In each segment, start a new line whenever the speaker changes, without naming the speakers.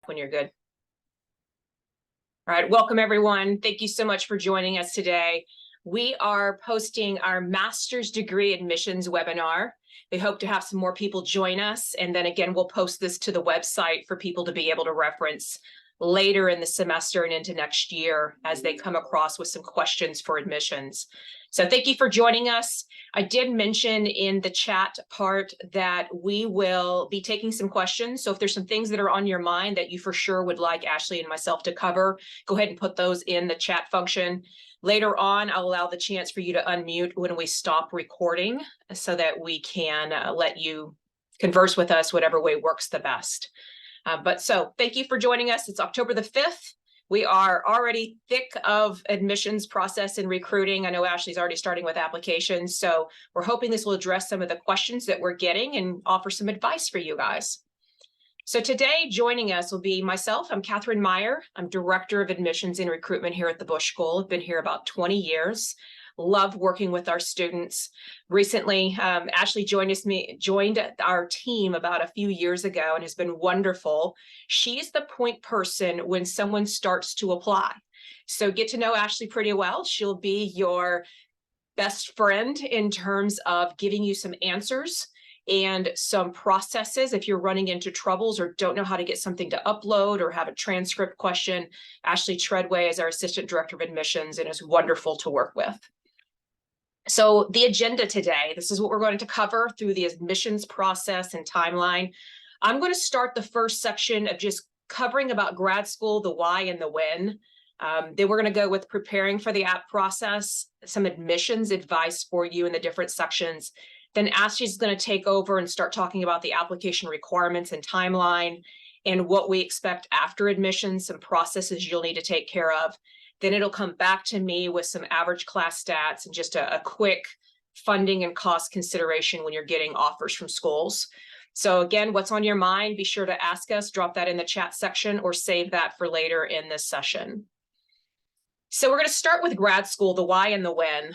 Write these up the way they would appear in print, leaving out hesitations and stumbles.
when you're good. All right, welcome everyone. Thank you so much for joining us today. We are posting our master's degree admissions webinar. We hope to have some more people join us. And then again, we'll post this to the website for people to be able to reference later in the semester and into next year as they come across with some questions for admissions. So thank you for joining us. I did mention in the chat part that we will be taking some questions. So if there's some things that are on your mind that you for sure would like Ashley and myself to cover, go ahead and put those in the chat function. Later on, I'll allow the chance for you to unmute when we stop recording so that we can let you converse with us whatever way works the best. So thank you for joining us. It's October the 5th. We are already thick of admissions process and recruiting. I know Ashley's already starting with applications, so we're hoping this will address some of the questions that we're getting and offer some advice for you guys. So today joining us will be myself. I'm Catherine Meyer. I'm Director of Admissions and Recruitment here at the Bush School. I've been here about 20 years. Love working with our students. Recently, Ashley joined our team about a few years ago and has been wonderful. She's the point person when someone starts to apply. So get to know Ashley pretty well. She'll be your best friend in terms of giving you some answers and some processes if you're running into troubles or don't know how to get something to upload or have a transcript question. Ashley Treadway is our Assistant Director of Admissions and is wonderful to work with. So the agenda today, this is what we're going to cover through the admissions process and timeline. I'm going to start the first section of just covering about grad school, the why and the when. Then we're going to go with preparing for the app process, some admissions advice for you in the different sections. Then Ashley's going to take over and start talking about the application requirements and timeline and what we expect after admissions, some processes you'll need to take care of. Then it'll come back to me with some average class stats and just a quick funding and cost consideration when you're getting offers from schools. So again, what's on your mind, be sure to ask us, drop that in the chat section or save that for later in this session. So we're going to start with grad school, the why and the when.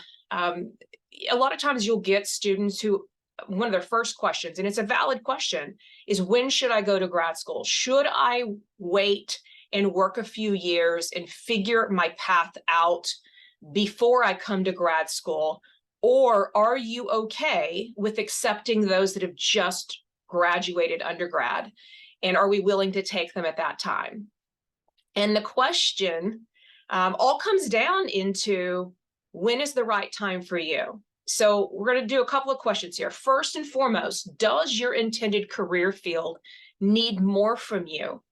A lot of times you'll get students who, one of their first questions, and it's a valid question, is when should I go to grad school? Should I wait and work a few years and figure my path out before I come to grad school? Or are you okay with accepting those that have just graduated undergrad? And are we willing to take them at that time? And the question all comes down into when is the right time for you? So we're going to do a couple of questions here. First and foremost, does your intended career field need more from you?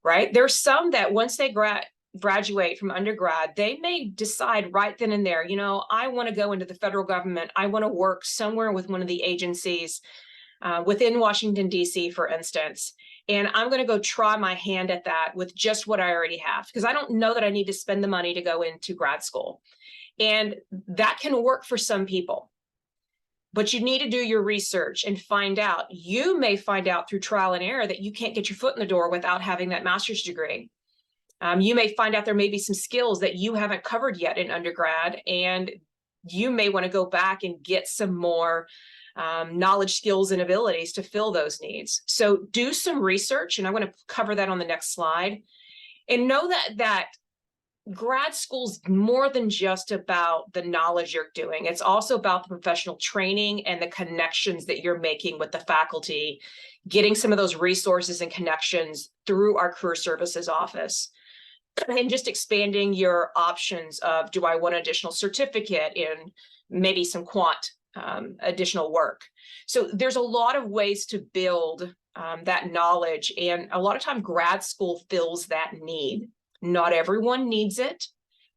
Right? There's some that once they graduate from undergrad, they may decide right then and there, you know, I want to go into the federal government. I want to work somewhere with one of the agencies within Washington, D.C., for instance. And I'm going to go try my hand at that with just what I already have, because I don't know that I need to spend the money to go into grad school. And that can work for some people. But you need to do your research and find out. You may find out through trial and error that you can't get your foot in the door without having that master's degree. You may find out there may be some skills that you haven't covered yet in undergrad, and you may want to go back and get some more knowledge, skills, and abilities to fill those needs. So do some research, and I'm going to cover that on the next slide. And know that grad school's more than just about the knowledge you're doing. It's also about the professional training and the connections that you're making with the faculty, getting some of those resources and connections through our career services office, and just expanding your options of, do I want an additional certificate in maybe some quant additional work? So there's a lot of ways to build that knowledge, and a lot of time grad school fills that need. Not everyone needs it,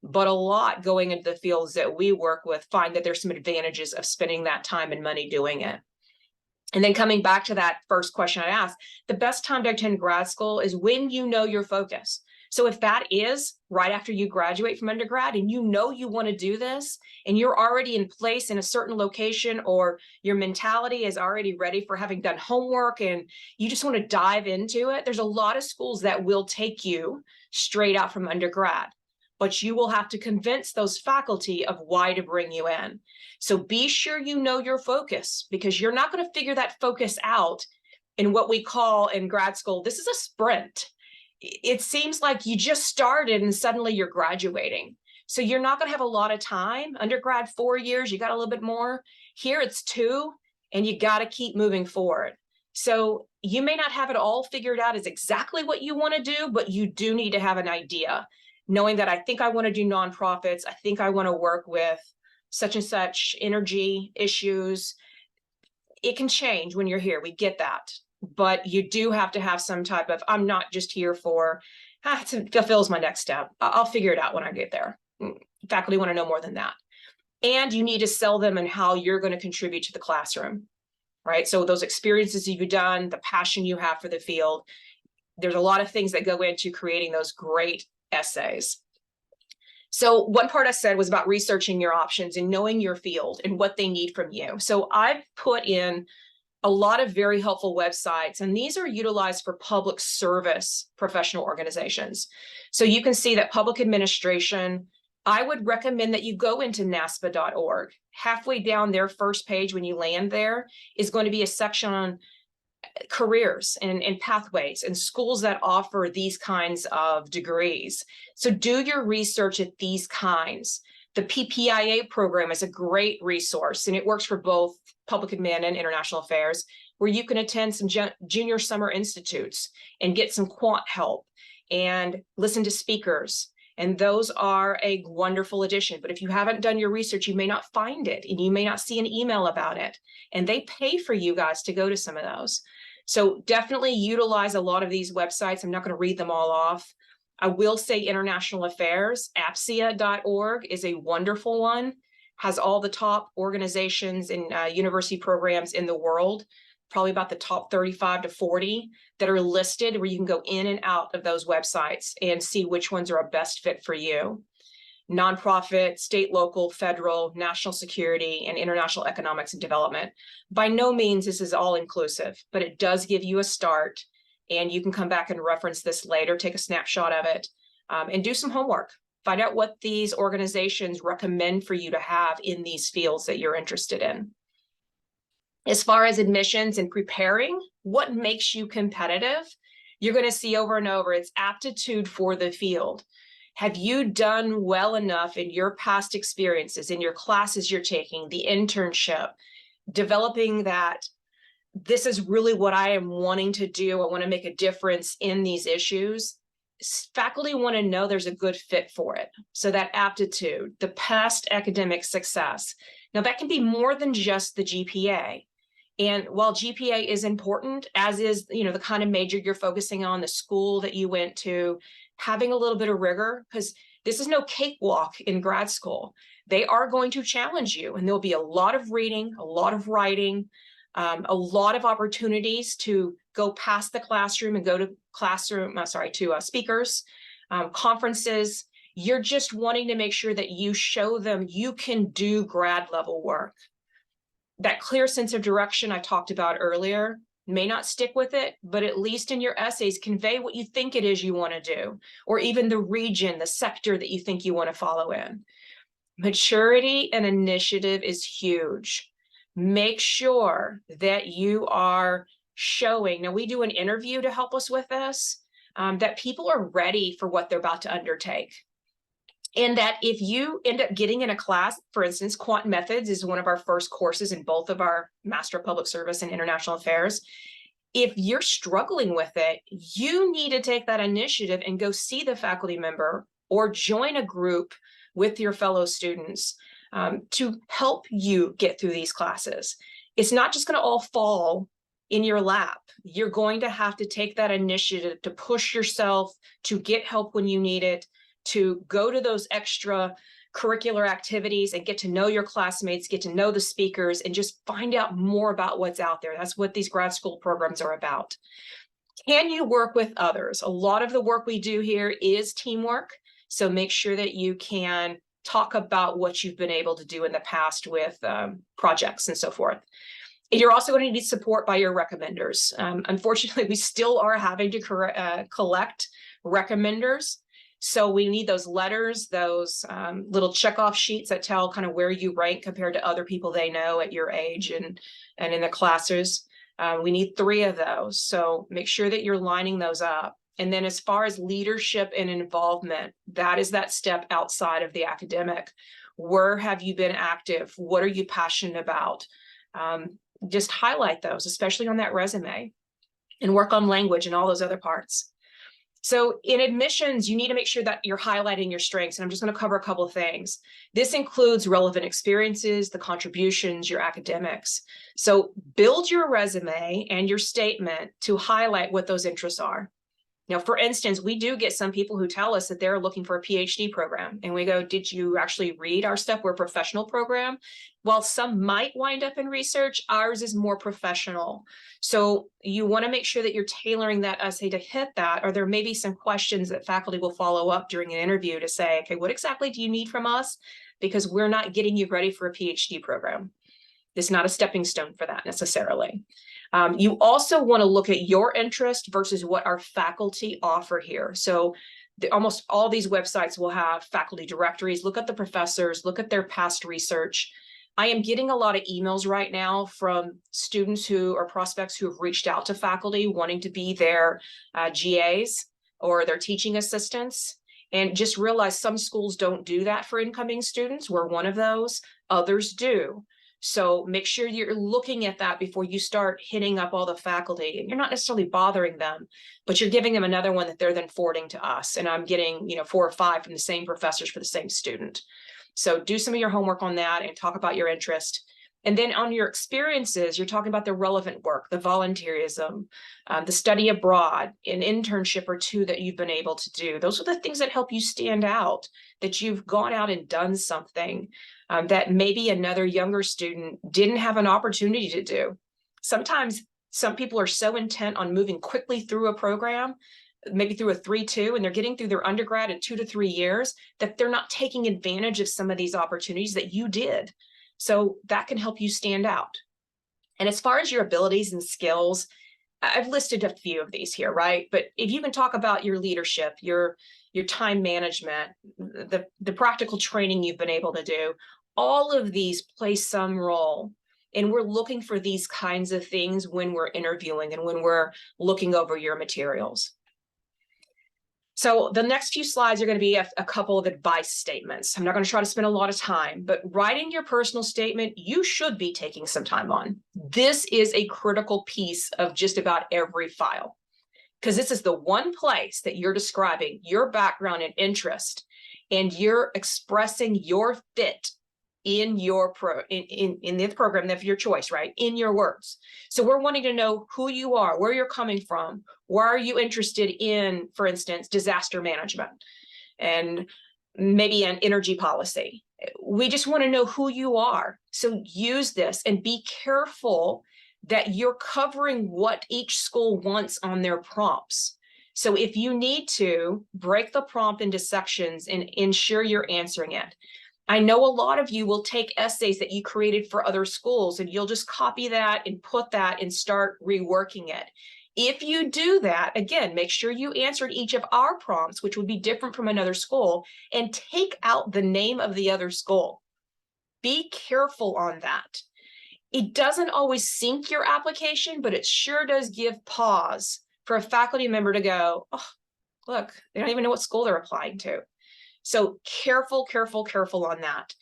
but a lot going into the fields that we work with find that there's some advantages of spending that time and money doing it. And then coming back to that first question I asked, the best time to attend grad school is when you know your focus. So if that is right after you graduate from undergrad and you know you want to do this and you're already in place in a certain location, or your mentality is already ready for having done homework and you just want to dive into it, there's a lot of schools that will take you straight out from undergrad, but you will have to convince those faculty of why to bring you in. So be sure you know your focus, because you're not going to figure that focus out in what we call in grad school, this is a sprint. it seems like you just started and suddenly you're graduating. So you're not going to have a lot of time. Undergrad, 4 years, you got a little bit more. Here it's 2, and you got to keep moving forward. So you may not have it all figured out as exactly what you want to do, but you do need to have an idea, knowing that I think I want to do nonprofits. I think I want to work with such and such energy issues. It can change when you're here. We get that. But you do have to have some type of, I'm not just here for, it fulfills my next step. I'll figure it out when I get there. Faculty want to know more than that. And you need to sell them and how you're going to contribute to the classroom, right? So those experiences you've done, the passion you have for the field, there's a lot of things that go into creating those great essays. So one part I said was about researching your options and knowing your field and what they need from you. So I've put in a lot of very helpful websites, and these are utilized for public service professional organizations. So you can see that public administration, I would recommend that you go into NASPA.org. Halfway down their first page when you land there is going to be a section on careers and pathways and schools that offer these kinds of degrees. So do your research at these kinds. The PPIA program is a great resource, and it works for both public admin and international affairs, where you can attend some junior summer institutes and get some quant help and listen to speakers. And those are a wonderful addition. But if you haven't done your research, you may not find it, and you may not see an email about it. And they pay for you guys to go to some of those. So definitely utilize a lot of these websites. I'm not going to read them all off. I will say international affairs, APSIA.org is a wonderful one, has all the top organizations and university programs in the world, probably about the top 35 to 40 that are listed, where you can go in and out of those websites and see which ones are a best fit for you. Nonprofit, state, local, federal, national security, and international economics and development. By no means this is all inclusive, but it does give you a start, and you can come back and reference this later, take a snapshot of it, and do some homework. Find out what these organizations recommend for you to have in these fields that you're interested in. As far as admissions and preparing, what makes you competitive? You're going to see over and over, it's aptitude for the field. Have you done well enough in your past experiences, in your classes you're taking, the internship, developing that this is really what I am wanting to do. I want to make a difference in these issues. Faculty want to know there's a good fit for it. So that aptitude, the past academic success. Now that can be more than just the GPA. And while GPA is important, as is, the kind of major you're focusing on, the school that you went to, having a little bit of rigor, because this is no cakewalk in grad school. They are going to challenge you, and there'll be a lot of reading, a lot of writing, a lot of opportunities to go past the classroom and go to speakers, conferences. You're just wanting to make sure that you show them you can do grad level work. That clear sense of direction I talked about earlier, may not stick with it, but at least in your essays, convey what you think it is you want to do, or even the region, the sector that you think you want to follow in. Maturity and initiative is huge. Make sure that you are showing, now we do an interview to help us with this, that people are ready for what they're about to undertake. And that if you end up getting in a class, for instance, quant methods is one of our first courses in both of our Master of Public Service and International Affairs. If you're struggling with it, you need to take that initiative and go see the faculty member or join a group with your fellow students to help you get through these classes. It's not just going to all fall in your lap. You're going to have to take that initiative to push yourself, to get help when you need it, to go to those extra curricular activities and get to know your classmates, get to know the speakers, and just find out more about what's out there. That's what these grad school programs are about. Can you work with others? A lot of the work we do here is teamwork. So make sure that you can talk about what you've been able to do in the past with projects and so forth. And you're also going to need support by your recommenders. Unfortunately, we still are having to collect recommenders. So we need those letters, those little checkoff sheets that tell kind of where you rank compared to other people they know at your age and in the classes. We need 3 of those. So make sure that you're lining those up. And then as far as leadership and involvement, that is that step outside of the academic. Where have you been active? What are you passionate about? Just highlight those, especially on that resume, and work on language and all those other parts. So in admissions, you need to make sure that you're highlighting your strengths. And I'm just going to cover a couple of things. This includes relevant experiences, the contributions, your academics. So build your resume and your statement to highlight what those interests are. Now, for instance, we do get some people who tell us that they're looking for a PhD program. And we go, did you actually read our stuff? We're a professional program. While some might wind up in research, ours is more professional. So you want to make sure that you're tailoring that essay to hit that, or there may be some questions that faculty will follow up during an interview to say, okay, what exactly do you need from us? Because we're not getting you ready for a PhD program. It's not a stepping stone for that necessarily. You also want to look at your interest versus what our faculty offer here. So almost all these websites will have faculty directories. Look at the professors, look at their past research. I am getting a lot of emails right now from students who are prospects who have reached out to faculty wanting to be their GAs or their teaching assistants. And just realize some schools don't do that for incoming students. We're one of those, others do. So make sure you're looking at that before you start hitting up all the faculty. And you're not necessarily bothering them, but you're giving them another one that they're then forwarding to us. And I'm getting, 4 or 5 from the same professors for the same student. So do some of your homework on that and talk about your interest. And then on your experiences, you're talking about the relevant work, the volunteerism, the study abroad, an internship or 2 that you've been able to do. Those are the things that help you stand out, that you've gone out and done something that maybe another younger student didn't have an opportunity to do. Sometimes some people are so intent on moving quickly through a program, maybe through a 3-2, and they're getting through their undergrad in 2 to 3 years, that they're not taking advantage of some of these opportunities that you did. So that can help you stand out. And as far as your abilities and skills, I've listed a few of these here, right? But if you can talk about your leadership, your time management, the practical training you've been able to do, all of these play some role. And we're looking for these kinds of things when we're interviewing and when we're looking over your materials. So the next few slides are going to be a couple of advice statements. I'm not going to try to spend a lot of time, but writing your personal statement, you should be taking some time on. This is a critical piece of just about every file, because this is the one place that you're describing your background and interest, and you're expressing your fit in your in the program of your choice, right? In your words. So we're wanting to know who you are, where you're coming from, where are you interested in, for instance, disaster management and maybe an energy policy. We just want to know who you are. So use this and be careful that you're covering what each school wants on their prompts. So if you need to, break the prompt into sections and ensure you're answering it. I know a lot of you will take essays that you created for other schools and you'll just copy that and put that and start reworking it. If you do that, again, make sure you answered each of our prompts, which would be different from another school, and take out the name of the other school. Be careful on that. It doesn't always sync your application, but it sure does give pause for a faculty member to go, oh, look, they don't even know what school they're applying to. So careful, careful, careful on that.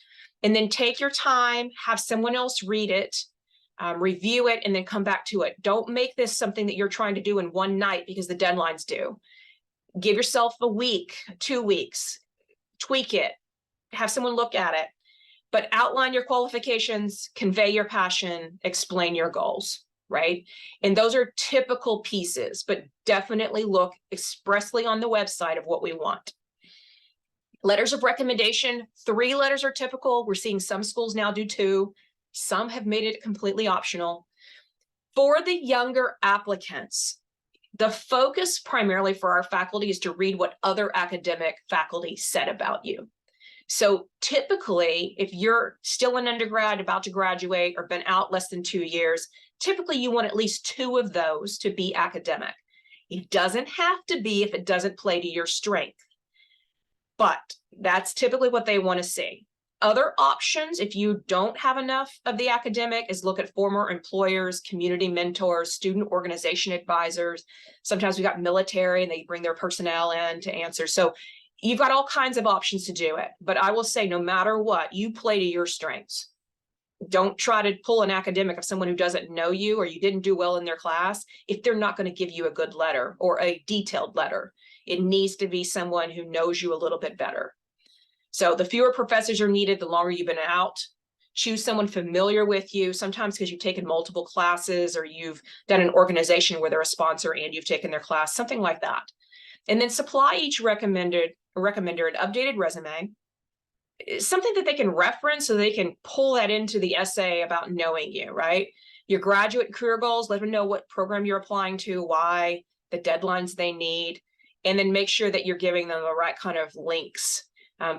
And then take your time, have someone else read it, review it, and then come back to it. Don't make this something that you're trying to do in one night because the deadline's due. Give yourself a week, 2 weeks, tweak it, have someone look at it, but outline your qualifications, convey your passion, explain your goals, right? And those are typical pieces, but definitely look expressly on the website of what we want. Letters of recommendation, 3 letters are typical. We're seeing some schools now do 2. Some have made it completely optional. For the younger applicants, the focus primarily for our faculty is to read what other academic faculty said about you. So typically, if you're still an undergrad, about to graduate, or been out less than 2 years, typically you want at least 2 of those to be academic. It doesn't have to be if it doesn't play to your strength. But that's typically what they want to see. Other options, if you don't have enough of the academic, is look at former employers, community mentors, student organization advisors. Sometimes we got military and they bring their personnel in to answer. So you've got all kinds of options to do it. But I will say, no matter what, you play to your strengths. Don't try to pull an academic of someone who doesn't know you or you didn't do well in their class if they're not going to give you a good letter or a detailed letter. It needs to be someone who knows you a little bit better. So the fewer professors are needed, the longer you've been out. Choose someone familiar with you, sometimes because you've taken multiple classes or you've done an organization where they're a sponsor and you've taken their class, something like that. And then supply each recommender an updated resume, something that they can reference so they can pull that into the essay about knowing you, right? Your graduate career goals, let them know what program you're applying to, why, the deadlines they need, and then make sure that you're giving them the right kind of links.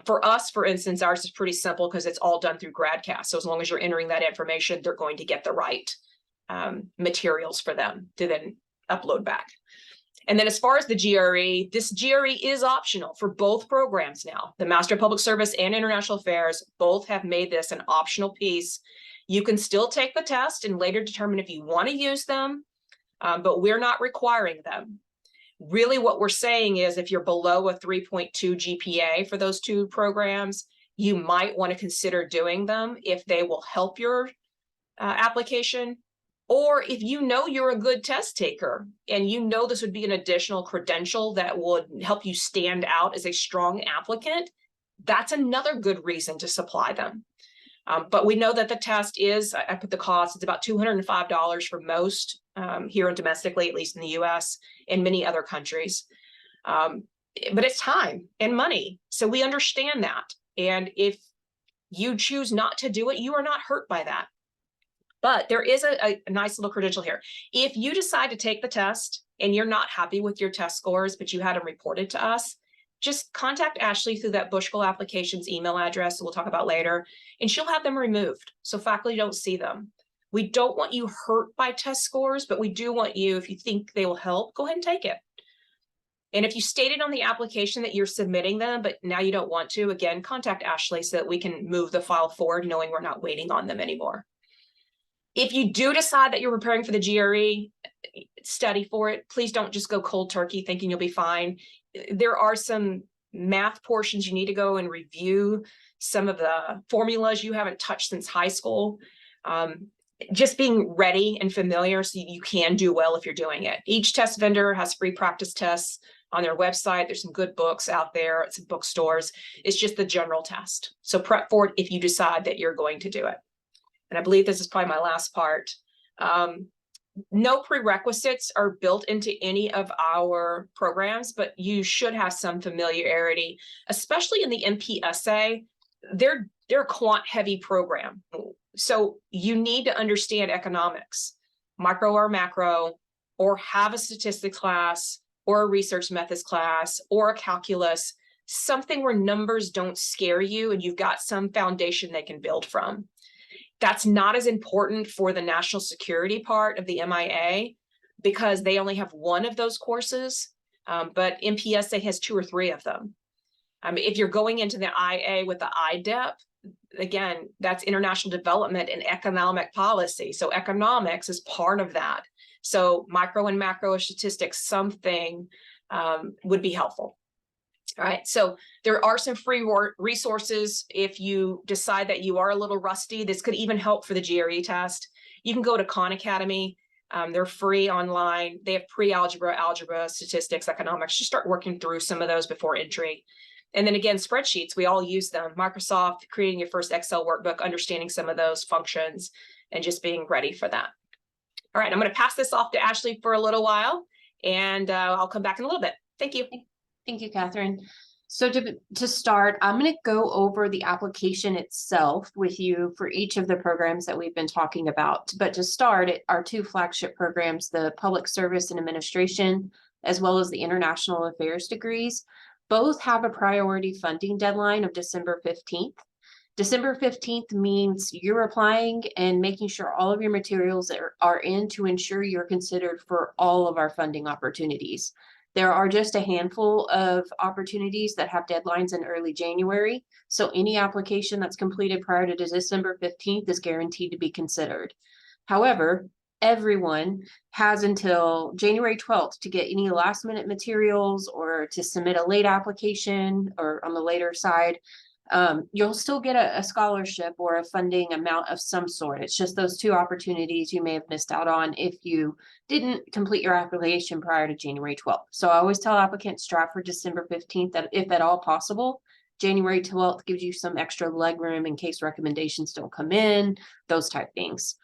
For us, for instance, ours is pretty simple because it's all done through GradCast. So as long as you're entering that information, they're going to get the right materials for them to then upload back. And then as far as the GRE, this GRE is optional for both programs now. The Master of Public Service and International Affairs both have made this an optional piece. You can still take the test and later determine if you want to use them, but we're not requiring them. Really what we're saying is if you're below a 3.2 GPA for those two programs, you might want to consider doing them if they will help your application. Or if you know you're a good test taker and you know this would be an additional credential that would help you stand out as a strong applicant, that's another good reason to supply them. But we know that the test is, I put the cost, it's about $205 for most here and domestically, at least in the US and many other countries. But it's time and money. So we understand that. And if you choose not to do it, you are not hurt by that. But there is a nice little credential here. If you decide to take the test and you're not happy with your test scores, but you had them reported to us, just contact Ashley through that Bushkill Applications email address we'll talk about later, and she'll have them removed so faculty don't see them. We don't want you hurt by test scores, but we do want you, if you think they will help, go ahead and take it. And if you stated on the application that you're submitting them, but now you don't want to, again, contact Ashley so that we can move the file forward knowing we're not waiting on them anymore. If you do decide that you're preparing for the GRE, study for it. Please don't just go cold turkey thinking you'll be fine. There are some math portions you need to go and review some of the formulas you haven't touched since high school. Just being ready and familiar so you can do well if you're doing it. Each test vendor has free practice tests on their website. There's some good books out there at some bookstores. It's just the general test. So prep for it if you decide that you're going to do it. And I believe this is probably my last part. No prerequisites are built into any of our programs, but you should have some familiarity, especially in the MPSA. They're a quant heavy program. So you need to understand economics, micro or macro, or have a statistics class or a research methods class or a calculus, something where numbers don't scare you and you've got some foundation they can build from. That's not as important for the national security part of the MIA because they only have one of those courses, but MPSA has 2 or 3 of them. If you're going into the IA with the IDEP, again, that's international development and economic policy. So economics is part of that. So micro and macro statistics, something would be helpful. All right, so there are some free resources if you decide that you are a little rusty. This could even help for the GRE test. You can go to Khan Academy. They're free online. They have pre-algebra, algebra, statistics, economics. Just start working through some of those before entry. And then again, spreadsheets, we all use them. Microsoft, creating your first Excel workbook, understanding some of those functions, and just being ready for that. All right, I'm going to pass this off to Ashley for a little while, and I'll come back in a little bit. Thank you.
Thank you, Catherine. So to start, I'm going to go over the application itself with you for each of the programs that we've been talking about. But to start, our 2 flagship programs, the Public Service and Administration, as well as the International Affairs degrees, both have a priority funding deadline of December 15th. December 15th means you're applying and making sure all of your materials are in to ensure you're considered for all of our funding opportunities. There are just a handful of opportunities that have deadlines in early January. So any application that's completed prior to December 15th is guaranteed to be considered. However, everyone has until January 12th to get any last minute materials or to submit a late application or on the later side. You'll still get a scholarship or a funding amount of some sort. It's just those two opportunities you may have missed out on if you didn't complete your application prior to January 12th. So I always tell applicants strive for December 15th, that if at all possible. January 12th gives you some extra leg room in case recommendations don't come in, those type things.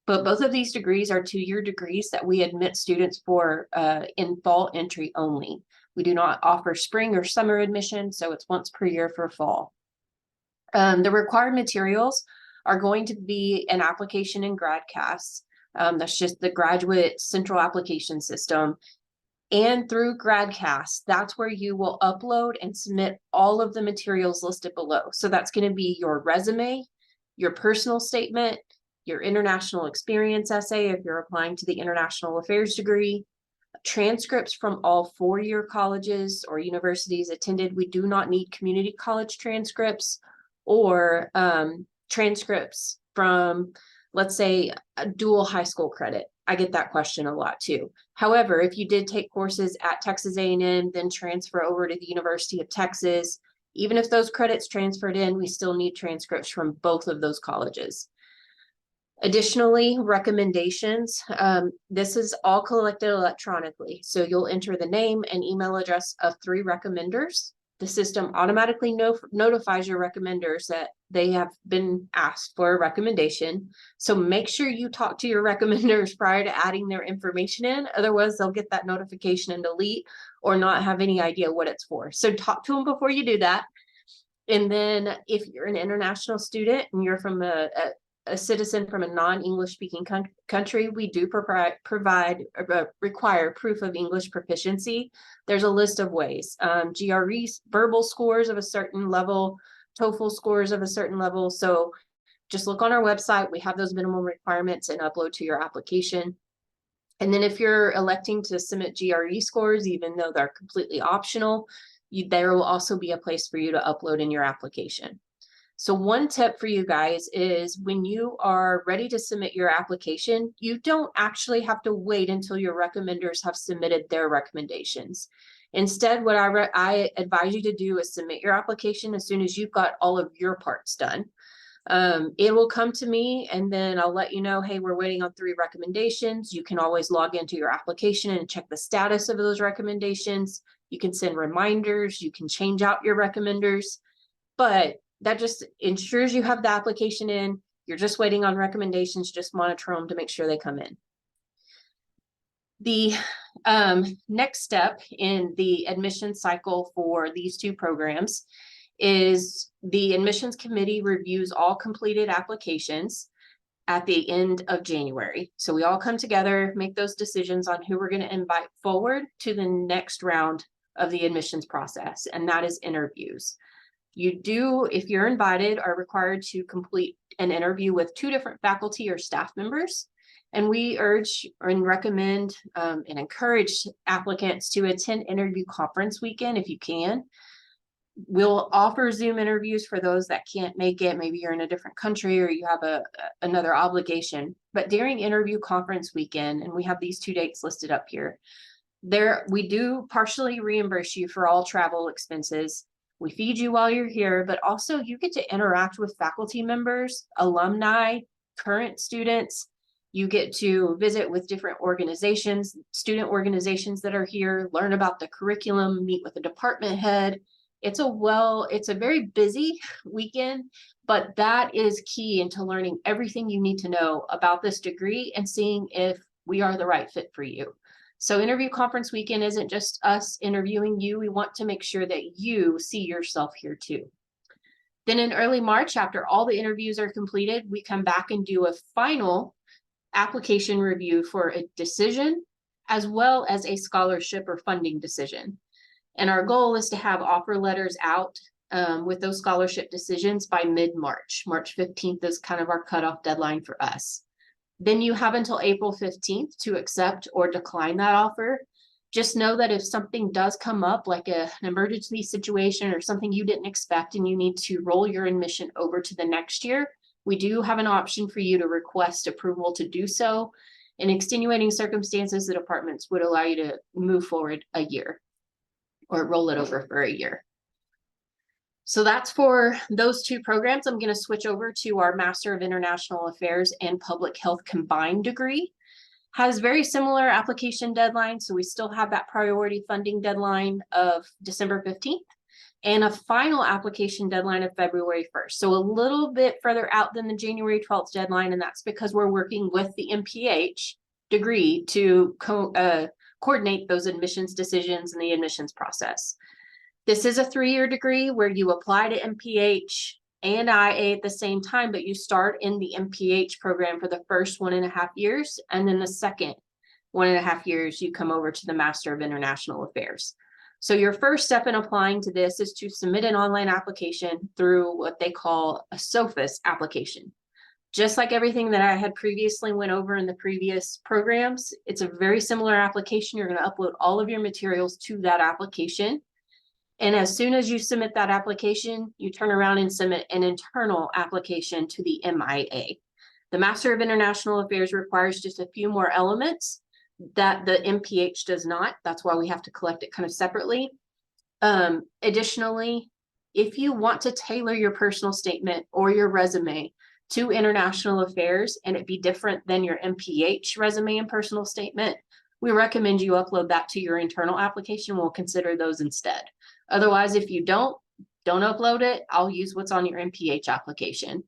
But both of these degrees are 2-year degrees that we admit students for in fall entry only. We do not offer spring or summer admission, so it's once per year for fall. The required materials are going to be an application in GradCast. That's just the graduate central application system. And through GradCast, that's where you will upload and submit all of the materials listed below. So that's going to be your resume, your personal statement, your international experience essay if you're applying to the international affairs degree, transcripts from all 4-year colleges or universities attended. We do not need community college transcripts or transcripts from, let's say, a dual high school credit. I get that question a lot too. However, if you did take courses at Texas A&M, then transfer over to the University of Texas, even if those credits transferred in, we still need transcripts from both of those colleges. Additionally, recommendations. This is all collected electronically. So you'll enter the name and email address of 3 recommenders. The system automatically notifies your recommenders that they have been asked for a recommendation. So make sure you talk to your recommenders prior to adding their information in. Otherwise, they'll get that notification and delete or not have any idea what it's for. So talk to them before you do that. And then if you're an international student and you're from a citizen from a non-English speaking country, we do require proof of English proficiency. There's a list of ways. GRE verbal scores of a certain level, TOEFL scores of a certain level. So just look on our website. We have those minimum requirements and upload to your application. And then if you're electing to submit GRE scores, even though they're completely optional, there will also be a place for you to upload in your application. So one tip for you guys is when you are ready to submit your application, you don't actually have to wait until your recommenders have submitted their recommendations. Instead, what I advise you to do is submit your application as soon as you've got all of your parts done. It will come to me and then I'll let you know, hey, we're waiting on 3 recommendations. You can always log into your application and check the status of those recommendations. You can send reminders, you can change out your recommenders, but that just ensures you have the application in. You're just waiting on recommendations, just monitor them to make sure they come in. The next step in the admission cycle for these 2 programs is the admissions committee reviews all completed applications at the end of January. So we all come together, make those decisions on who we're going to invite forward to the next round of the admissions process, and that is interviews. You do, if you're invited, are required to complete an interview with 2 different faculty or staff members. And we urge and recommend and encourage applicants to attend interview conference weekend if you can. We'll offer Zoom interviews for those that can't make it. Maybe you're in a different country or you have another obligation. But during interview conference weekend, and we have these 2 dates listed up here, we do partially reimburse you for all travel expenses. We feed you while you're here, but also you get to interact with faculty members, alumni, current students. You get to visit with different organizations, student organizations that are here, learn about the curriculum, meet with the department head. It's a very busy weekend, but that is key into learning everything you need to know about this degree and seeing if we are the right fit for you. So interview conference weekend isn't just us interviewing you. We want to make sure that you see yourself here too. Then in early March, after all the interviews are completed, we come back and do a final application review for a decision, as well as a scholarship or funding decision. And our goal is to have offer letters out with those scholarship decisions by mid-March. March 15th is kind of our cutoff deadline for us. Then you have until April 15th to accept or decline that offer. Just know that if something does come up, like an emergency situation or something you didn't expect, and you need to roll your admission over to the next year, we do have an option for you to request approval to do so. In extenuating circumstances, the departments would allow you to move forward a year or roll it over for a year. So that's for those two programs. I'm going to switch over to our Master of International Affairs and Public Health combined degree. Has very similar application deadlines, so we still have that priority funding deadline of December 15th and a final application deadline of February 1st. So a little bit further out than the January 12th deadline, and that's because we're working with the MPH degree to coordinate those admissions decisions and the admissions process. This is a 3-year degree where you apply to MPH and IA at the same time, but you start in the MPH program for the first 1.5 years, and then the second 1.5 years, you come over to the Master of International Affairs. So your first step in applying to this is to submit an online application through what they call a SOFIS application. Just like everything that I had previously went over in the previous programs, it's a very similar application. You're going to upload all of your materials to that application. And as soon as you submit that application, you turn around and submit an internal application to the MIA. The Master of International Affairs requires just a few more elements that the MPH does not. That's why we have to collect it kind of separately. Additionally, if you want to tailor your personal statement or your resume to international affairs and it be different than your MPH resume and personal statement, we recommend you upload that to your internal application. We'll consider those instead. Otherwise, if you don't upload it, I'll use what's on your MPH application.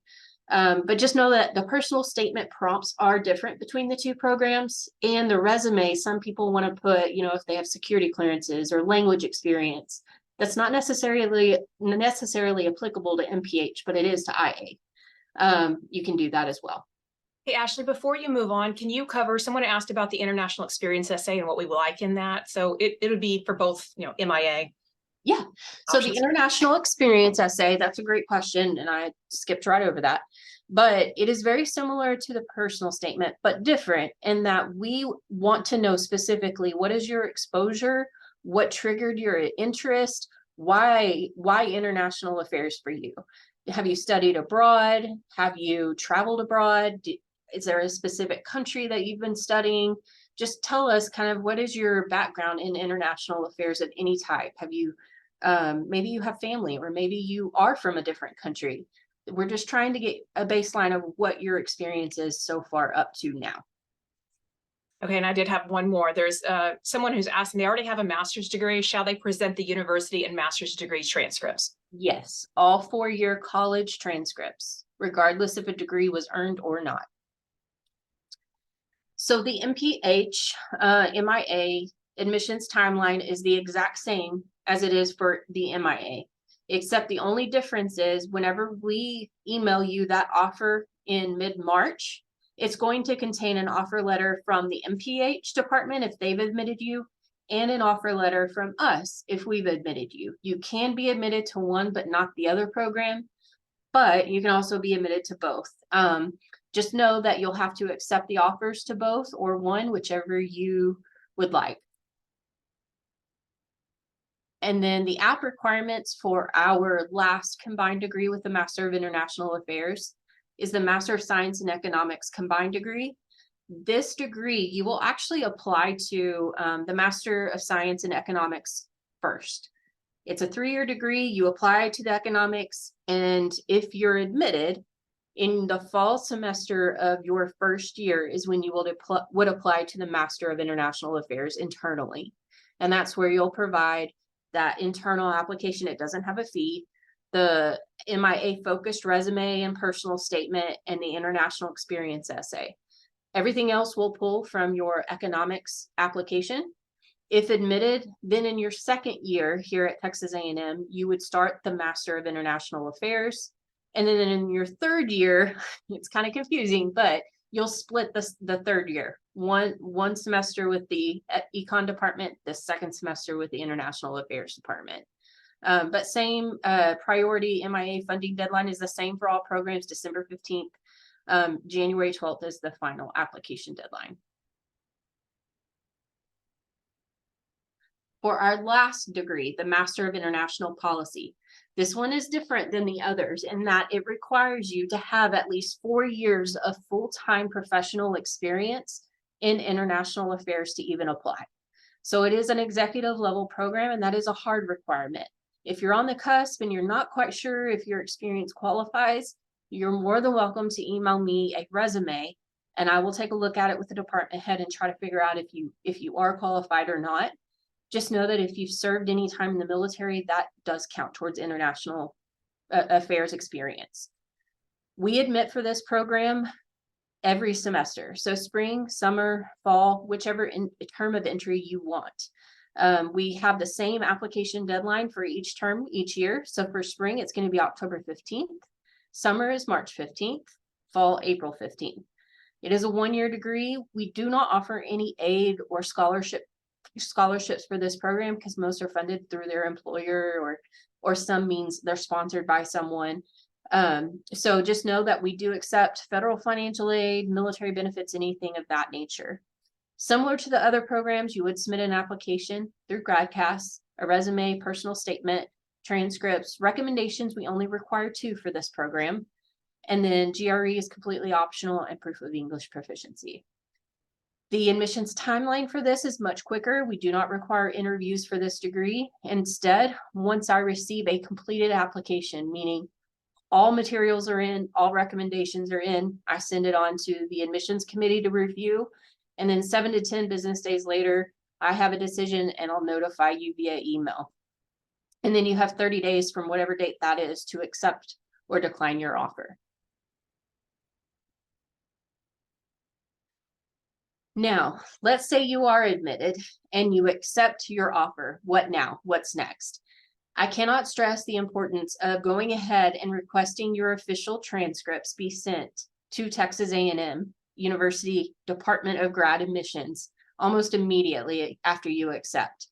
But just know that the personal statement prompts are different between the two programs, and the resume, some people want to put, if they have security clearances or language experience, that's not necessarily applicable to MPH, but it is to IA. You can do that as well.
Hey, Ashley, before you move on, can you cover, someone asked about the international experience essay and what we like in that. So it would be for both, MIA.
Yeah. So the international experience essay, that's a great question. And I skipped right over that. But it is very similar to the personal statement, but different in that we want to know specifically what is your exposure, what triggered your interest, why international affairs for you? Have you studied abroad? Have you traveled abroad? Is there a specific country that you've been studying? Just tell us kind of what is your background in international affairs of any type. Have you maybe you have family, or maybe you are from a different country. We're just trying to get a baseline of what your experience is so far up to now.
Okay, and I did have one more. There's someone who's asking, they already have a master's degree. Shall they present the university and master's degree transcripts?
Yes, all 4-year college transcripts, regardless if a degree was earned or not. So the MPH, MIA admissions timeline is the exact same as it is for the MIA, except the only difference is whenever we email you that offer in mid-March, it's going to contain an offer letter from the MPH department if they've admitted you, and an offer letter from us if we've admitted you. You can be admitted to one but not the other program, but you can also be admitted to both. Just know that you'll have to accept the offers to both or one, whichever you would like. And then the app requirements for our last combined degree with the Master of International Affairs is the Master of Science and Economics combined degree. This degree, you will actually apply to the Master of Science and Economics first. It's a 3-year degree. You apply to the economics, and if you're admitted in the fall semester of your first year is when you would apply to the Master of International Affairs internally. And that's where you'll provide that internal application. It doesn't have a fee. The MIA focused resume and personal statement and the international experience essay. Everything else will pull from your economics application. If admitted, then in your second year here at Texas A&M, you would start the Master of International Affairs. And then in your third year, it's kind of confusing, but you'll split the third year. One semester with the Econ department, the second semester with the International Affairs department. But same priority MIA funding deadline is the same for all programs, December 15th. January 12th is the final application deadline. For our last degree, the Master of International Policy, this one is different than the others in that it requires you to have at least 4 years of full-time professional experience in international affairs to even apply. So it is an executive level program, and that is a hard requirement. If you're on the cusp and you're not quite sure if your experience qualifies, you're more than welcome to email me a resume, and I will take a look at it with the department head and try to figure out if you are qualified or not. Just know that if you've served any time in the military, that does count towards international affairs experience. We admit for this program every semester. So spring, summer, fall, whichever term of entry you want. We have the same application deadline for each term each year. So for spring, it's going to be October 15th. Summer is March 15th, fall, April 15th. It is a 1-year degree. We do not offer any aid or scholarships for this program because most are funded through their employer or some means they're sponsored by someone. So just know that we do accept federal financial aid, military benefits, anything of that nature. Similar to the other programs, you would submit an application through GradCast, a resume, personal statement, transcripts, recommendations. We only require 2 for this program. And then GRE is completely optional and proof of English proficiency. The admissions timeline for this is much quicker. We do not require interviews for this degree. Instead, once I receive a completed application, meaning all materials are in, all recommendations are in, I send it on to the admissions committee to review. And then 7 to 10 business days later, I have a decision and I'll notify you via email. And then you have 30 days from whatever date that is to accept or decline your offer. Now, let's say you are admitted and you accept your offer. What now? What's next? I cannot stress the importance of going ahead and requesting your official transcripts be sent to Texas A&M University Department of Grad Admissions almost immediately after you accept.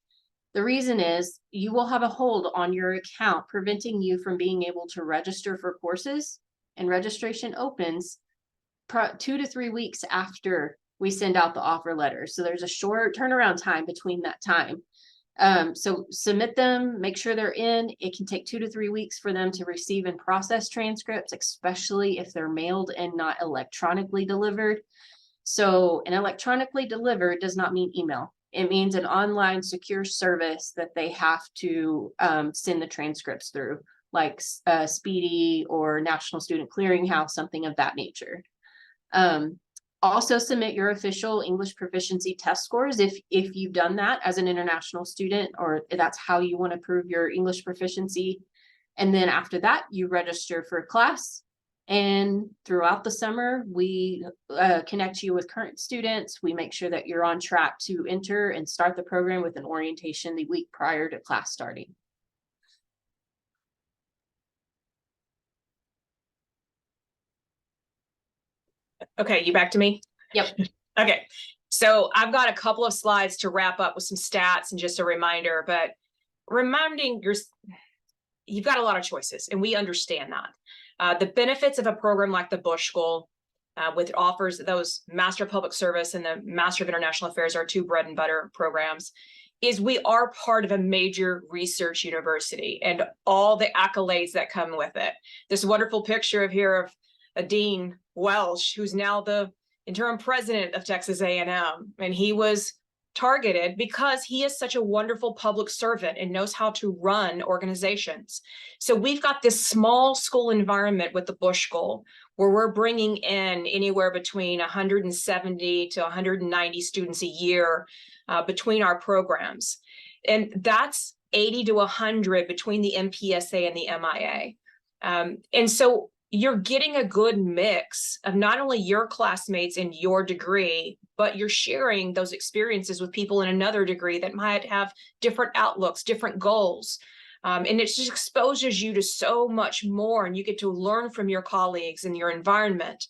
The reason is you will have a hold on your account preventing you from being able to register for courses, and registration opens 2 to 3 weeks after we send out the offer letter. So there's a short turnaround time between that time. So submit them, make sure they're in. It can take 2 to 3 weeks for them to receive and process transcripts, especially if they're mailed and not electronically delivered. So an electronically delivered does not mean email. It means an online secure service that they have to send the transcripts through, like Speedy or National Student Clearinghouse, something of that nature. Also submit your official English proficiency test scores if you've done that as an international student, or that's how you want to prove your English proficiency. And then after that, you register for a class. And throughout the summer, we connect you with current students. We make sure that you're on track to enter and start the program with an orientation the week prior to class starting.
Okay, you back to me?
Yep.
Okay, so I've got a couple of slides to wrap up with some stats and just a reminder, but reminding you've got a lot of choices, and we understand that. The benefits of a program like the Bush School, which offers those Master of Public Service and the Master of International Affairs, our 2 bread and butter programs, is we are part of a major research university and all the accolades that come with it. This wonderful picture of Dean Welsh, who's now the interim president of Texas A&M, and he was targeted because he is such a wonderful public servant and knows how to run organizations. So we've got this small school environment with the Bush School where we're bringing in anywhere between 170 to 190 students a year between our programs. And that's 80 to 100 between the MPSA and the MIA. And so you're getting a good mix of not only your classmates in your degree, but you're sharing those experiences with people in another degree that might have different outlooks, different goals. And it just exposes you to so much more, and you get to learn from your colleagues and your environment.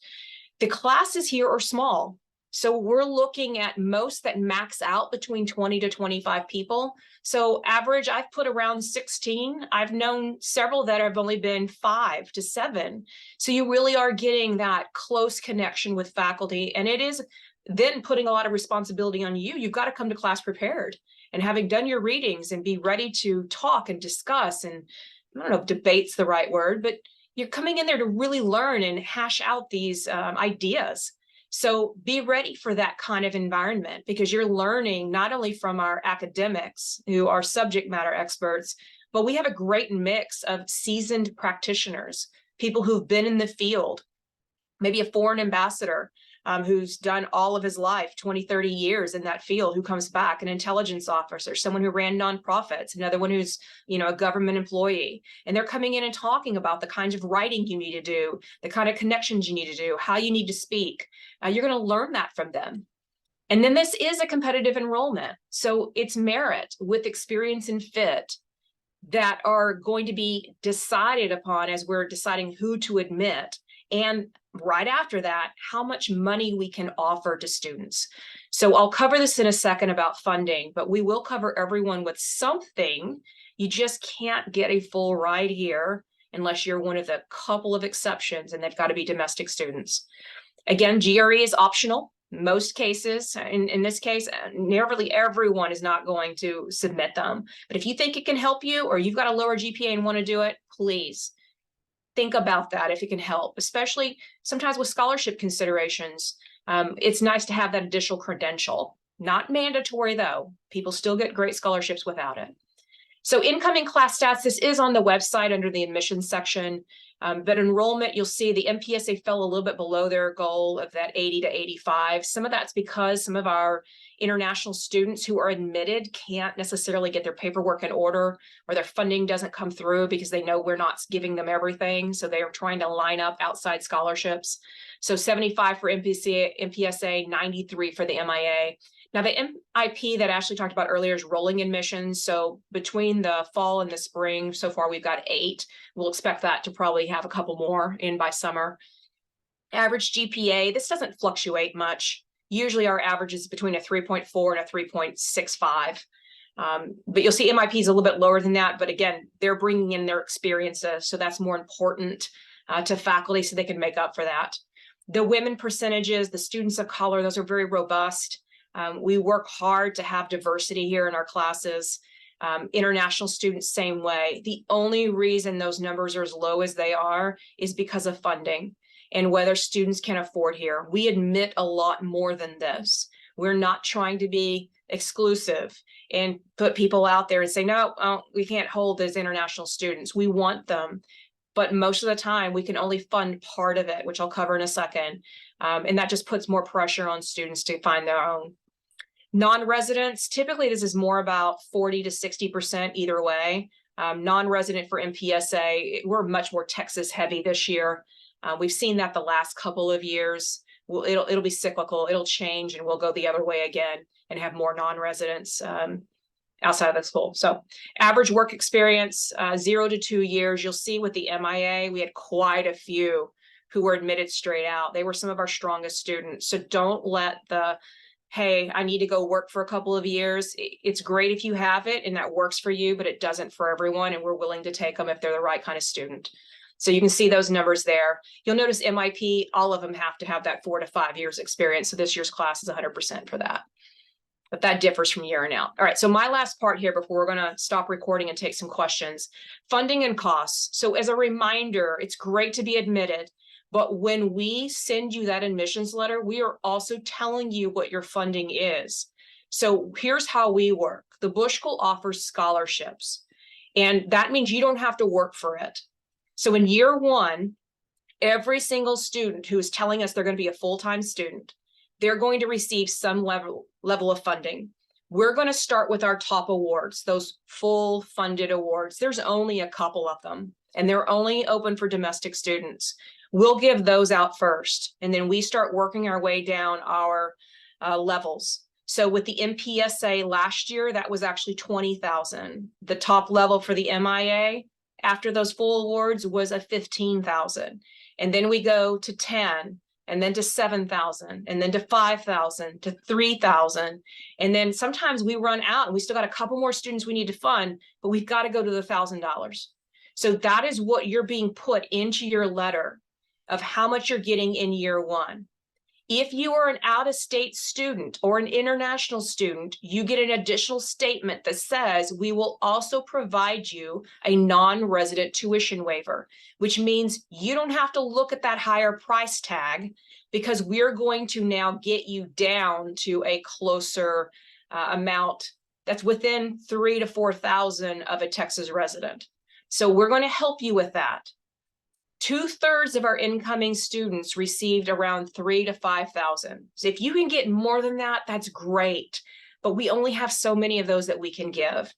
The classes here are small. So we're looking at most that max out between 20 to 25 people. So average, I've put around 16. I've known several that have only been 5 to 7. So you really are getting that close connection with faculty. And it is then putting a lot of responsibility on you. You've got to come to class prepared. and having done your readings and be ready to talk and discuss, and I don't know if debate's the right word, but you're coming in there to really learn and hash out these ideas. So be ready for that kind of environment, because you're learning not only from our academics who are subject matter experts, but we have a great mix of seasoned practitioners, people who've been in the field, maybe a foreign ambassador who's done all of his life, 20, 30 years in that field, who comes back, an intelligence officer, someone who ran nonprofits, another one who's, a government employee. And they're coming in and talking about the kinds of writing you need to do, the kind of connections you need to do, how you need to speak. You're going to learn that from them. And then this is a competitive enrollment. So it's merit with experience and fit that are going to be decided upon as we're deciding who to admit. And right after that, how much money we can offer to students. So I'll cover this in a second about funding, but we will cover everyone with something. You just can't get a full ride here unless you're one of the couple of exceptions, and they've got to be domestic students. Again, GRE is optional. Most cases, in this case, nearly everyone is not going to submit them. But if you think it can help you, or you've got a lower GPA and want to do it, please think about that if it can help, especially sometimes with scholarship considerations. It's nice to have that additional credential. Not mandatory, though. People still get great scholarships without it. So incoming class stats, this is on the website under the admissions section. But enrollment, you'll see the MPSA fell a little bit below their goal of that 80 to 85. Some of that's because some of our international students who are admitted can't necessarily get their paperwork in order, or their funding doesn't come through because they know we're not giving them everything. So they are trying to line up outside scholarships. So 75 for MPSA, 93 for the MIA. Now, the MIP that Ashley talked about earlier is rolling admissions. So between the fall and the spring, so far we've got 8. We'll expect that to probably have a couple more in by summer. Average GPA, this doesn't fluctuate much. Usually our average is between a 3.4 and a 3.65. But you'll see MIP is a little bit lower than that. But again, they're bringing in their experiences. So that's more important to faculty so they can make up for that. The women percentages, the students of color, those are very robust. We work hard to have diversity here in our classes. International students, same way. The only reason those numbers are as low as they are is because of funding and whether students can afford here. We admit a lot more than this. We're not trying to be exclusive and put people out there and say, no, we can't hold those international students. We want them. But most of the time, we can only fund part of it, which I'll cover in a second. And that just puts more pressure on students to find their own. Non-residents, typically this is more about 40 to 60% either way. Non-resident for MPSA, we're much more Texas heavy this year. We've seen that the last couple of years. It'll be cyclical. It'll change and we'll go the other way again and have more non-residents outside of the school. So average work experience, 0 to 2 years. You'll see with the MIA, we had quite a few who were admitted straight out. They were some of our strongest students. So don't let the, hey, I need to go work for a couple of years. It's great if you have it and that works for you, but it doesn't for everyone. And we're willing to take them if they're the right kind of student. So you can see those numbers there. You'll notice MIP, all of them have to have that 4 to 5 years experience. So this year's class is 100% for that. But that differs from year and out. All right, so my last part here before we're gonna stop recording and take some questions. Funding and costs. So as a reminder, it's great to be admitted, but when we send you that admissions letter, we are also telling you what your funding is. So here's how we work. The Bush School offers scholarships, and that means you don't have to work for it. So in year 1, every single student who is telling us they're going to be a full-time student, they're going to receive some level of funding. We're going to start with our top awards, those full funded awards. There's only a couple of them, and they're only open for domestic students. We'll give those out first, and then we start working our way down our levels. So with the MPSA last year, that was actually $20,000. The top level for the MIA after those full awards was a $15,000. And then we go to 10, and then to 7,000, and then to 5,000, to 3,000. And then sometimes we run out and we still got a couple more students we need to fund, but we've got to go to the $1,000. So that is what you're being put into your letter of how much you're getting in year 1. If you are an out-of-state student or an international student, you get an additional statement that says we will also provide you a non-resident tuition waiver, which means you don't have to look at that higher price tag because we're going to now get you down to a closer amount that's within 3,000 to 4,000 of a Texas resident. So we're going to help you with that. 2/3 of our incoming students received around 3,000 to 5,000. So if you can get more than that, that's great. But we only have so many of those that we can give.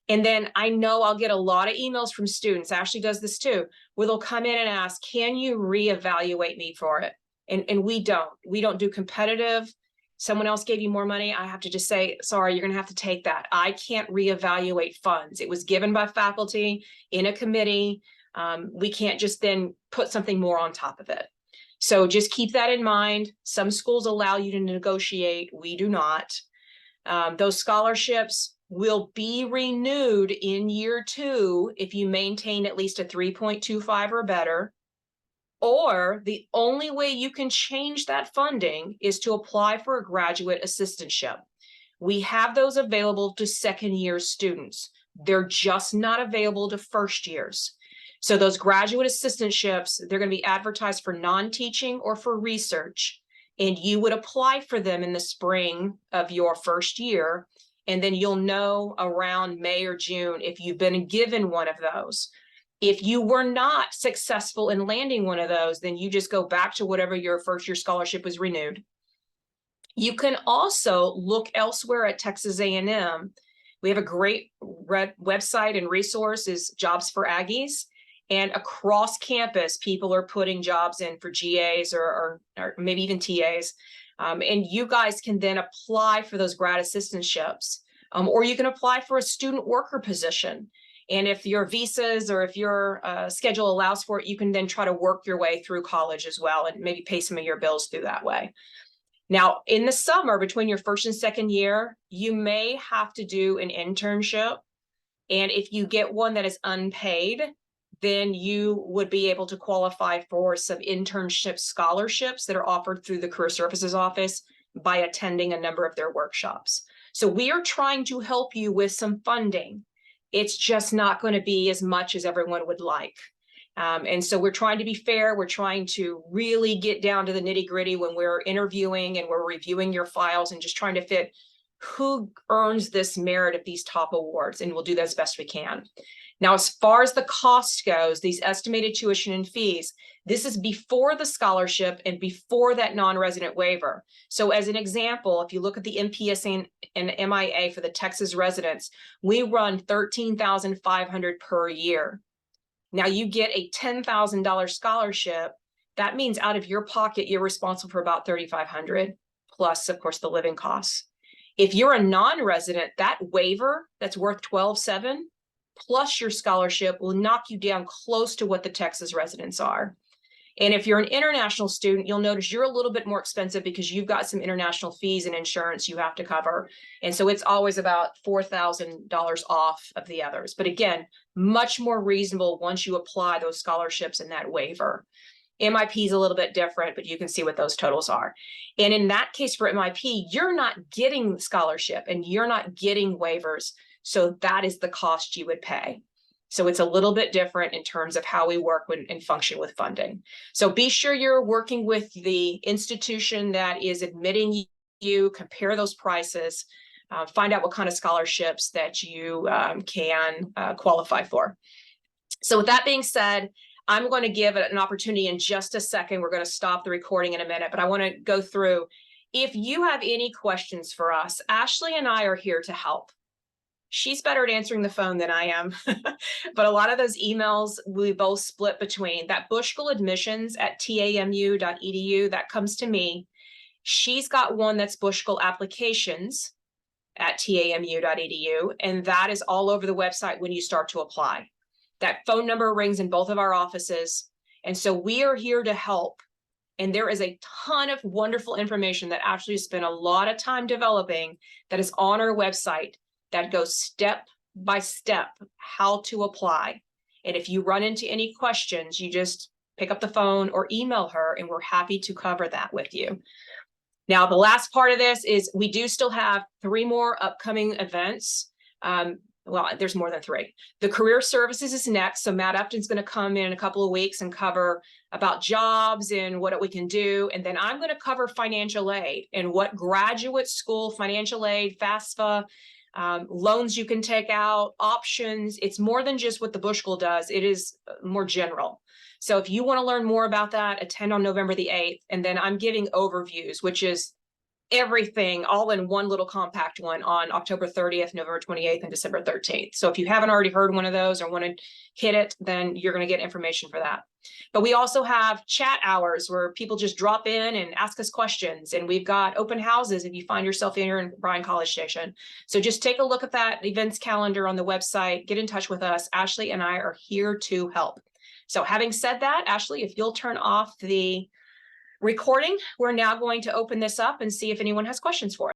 And then I know I'll get a lot of emails from students, Ashley does this too, where they'll come in and ask, can you reevaluate me for it? And we don't do competitive. Someone else gave you more money, I have to just say, sorry, you're gonna have to take that. I can't reevaluate funds. It was given by faculty in a committee. We can't just then put something more on top of it. So just keep that in mind. Some schools allow you to negotiate, we do not. Those scholarships will be renewed in year 2 if you maintain at least a 3.25 or better. Or the only way you can change that funding is to apply for a graduate assistantship. We have those available to second-year students. They're just not available to first years. So those graduate assistantships, they're going to be advertised for non-teaching or for research, and you would apply for them in the spring of your first year, and then you'll know around May or June if you've been given one of those. If you were not successful in landing one of those, then you just go back to whatever your first year scholarship was renewed. You can also look elsewhere at Texas A&M. We have a great website and resource is Jobs for Aggies. And across campus, people are putting jobs in for GAs or maybe even TAs. And you guys can then apply for those grad assistantships. Or you can apply for a student worker position. And if your visas or if your schedule allows for it, you can then try to work your way through college as well and maybe pay some of your bills through that way. Now, in the summer, between your first and second year, you may have to do an internship. And if you get one that is unpaid, then you would be able to qualify for some internship scholarships that are offered through the Career Services Office by attending a number of their workshops. So we are trying to help you with some funding. It's just not going to be as much as everyone would like. And so we're trying to be fair. We're trying to really get down to the nitty-gritty when we're interviewing and we're reviewing your files and just trying to fit who earns this merit of these top awards. And we'll do that as best we can. Now, as far as the cost goes, these estimated tuition and fees, this is before the scholarship and before that non-resident waiver. So as an example, if you look at the MPSA and MIA for the Texas residents, we run $13,500 per year. Now you get a $10,000 scholarship. That means out of your pocket, you're responsible for about $3,500 plus, of course, the living costs. If you're a non-resident, that waiver that's worth $12,700 plus your scholarship will knock you down close to what the Texas residents are. And if you're an international student, you'll notice you're a little bit more expensive because you've got some international fees and insurance you have to cover. And so it's always about $4,000 off of the others. But again, much more reasonable once you apply those scholarships and that waiver. MIP is a little bit different, but you can see what those totals are. And in that case for MIP, you're not getting the scholarship and you're not getting waivers. So that is the cost you would pay. So it's a little bit different in terms of how we work and function with funding. So be sure you're working with the institution that is admitting you, compare those prices, find out what kind of scholarships that you can qualify for. So with that being said, I'm going to give it an opportunity in just a second. We're going to stop the recording in a minute, but I want to go through. If you have any questions for us, Ashley and I are here to help. She's better at answering the phone than I am, but a lot of those emails we both split between. That Bushkill admissions at tamu.edu, that comes to me. She's got one that's Bushkill applications at tamu.edu, and that is all over the website when you start to apply. That phone number rings in both of our offices, and so we are here to help. And there is a ton of wonderful information that Ashley spent a lot of time developing that is on our website that goes step by step how to apply. And if you run into any questions, you just pick up the phone or email her, and we're happy to cover that with you. Now, the last part of this is we do still have 3 more upcoming events. Well, there's more than 3. The career services is next. So Matt Upton's going to come in a couple of weeks and cover about jobs and what we can do. And then I'm going to cover financial aid and what graduate school financial aid, FAFSA, loans you can take out, options. It's more than just what the Bush School does. It is more general. So if you want to learn more about that, attend on November the 8th. And then I'm giving overviews, which is everything all in one little compact one on October 30th, November 28th, and December 13th. So if you haven't already heard one of those or want to hit it, then you're going to get information for that. But we also have chat hours where people just drop in and ask us questions. And we've got open houses if you find yourself here in Bryan College Station. So just take a look at that events calendar on the website. Get in touch with us. Ashley and I are here to help. So having said that, Ashley, if you'll turn off the recording, we're now going to open this up and see if anyone has questions for us.